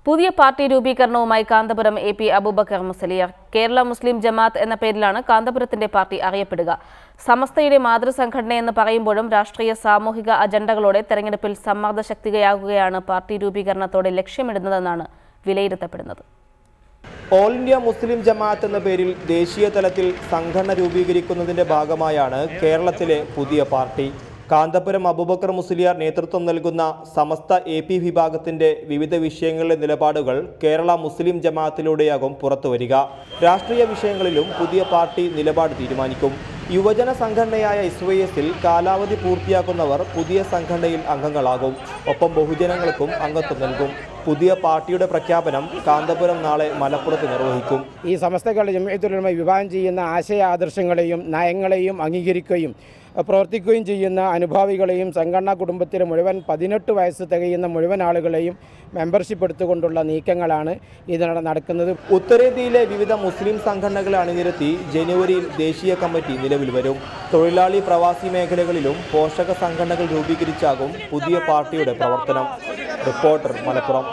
പുതിയ party രൂപീകരണവുമായി Kanthapuram AP. Abubakar Musliyar. Kerala മുസ്ലിം ജമാഅത്ത് എന്ന പേരിലാണ് കാന്തപുരത്തിന്റെ പാർട്ടി അറിയപ്പെടുക. സമസ്തയുടെ മാതൃസംഘടനയെന്ന് പറയുമ്പോഴും രാഷ്ട്രീയ സാമൂഹിക അജണ്ടകളോടെ തെരഞ്ഞെടുപ്പിൽ സമ്മർദ്ദ ശക്തിയാകുകയാണ് പാർട്ടി രൂപീകരണത്തോടെ ലക്ഷ്യമിടുന്നതെന്നാണ് വിലയിരുത്തപ്പെടുന്നത്. ഓൾ ഇന്ത്യ മുസ്ലിം ജമാഅത്ത് എന്ന പേരിൽ ദേശീയ തലത്തിൽ സംഘടന രൂപീകരിക്കുന്നതിന്റെ ഭാഗമായാണ് കേരളത്തിലെ പുതിയ പാർട്ടി. കാന്തപുരം അബൂബക്കർ മുസ്ലിയാർ നേതൃത്വം നൽകുന്ന സമസ്ത എ.പി. വിഭാഗത്തിന്റെ വിവിധ വിഷയങ്ങളിലെ നിലപാടുകൾ കേരള മുസ്ലിം ജമാഅത്തിലൂടെയാകും പുറത്തുവരിക. രാഷ്ട്രീയ വിഷയങ്ങളിലും പുതിയ പാർട്ടി നിലപാട് തീരുമാനിക്കും. യുവജന സംഘടനയായ SYSൽ കാലാവധി പൂർത്തിയാക്കുന്നവർ പുതിയ സംഘടനയിൽ അംഗങ്ങളാകും. ഒപ്പം ബഹുജനങ്ങൾക്കും അംഗത്വം നൽകും. പുതിയ പാർട്ടിയുടെ പ്രഖ്യാപനം കാന്തപുരം നാളെ മലപ്പുറത്ത് നിർവഹിക്കും. ഈ സമസ്തകളുടെ ജംഇയ്യത്തുൽ ഉലമ വിഭാവനം ചെയ്യുന്ന ആശയ ആദർശങ്ങളെയും നയങ്ങളെയും അംഗീകരിക്കുകയും പ്രവർത്തിക്കുകയും ചെയ്യുന്ന അനുഭാവികളെയും സംഘടനാ കുടുംബത്തിലെ മുഴുവൻ 18 വയസ്സ് തികയുന്ന മുഴുവൻ ആളുകളെയും മെമ്പർഷിപ്പ് എടുത്തുകൊണ്ടുള്ള നീക്കങ്ങളാണ് ഇതിനോട് നടക്കുന്നത്. ഉത്തരേന്ത്യയിലെ വിവിധ മുസ്ലിം സംഘടനകളെ അണിനിരത്തി ജനുവരിയിൽ ദേശീയ കമ്മിറ്റി നിലവിൽ വരും. തൊഴിലാളി പ്രവാസി മേഖലകളിലും പോഷക സംഘടനകൾ രൂപീകരിച്ചാകും പുതിയ പാർട്ടിയുടെ പ്രവർത്തനം. റിപ്പോർട്ടർ, മലപ്പുറം.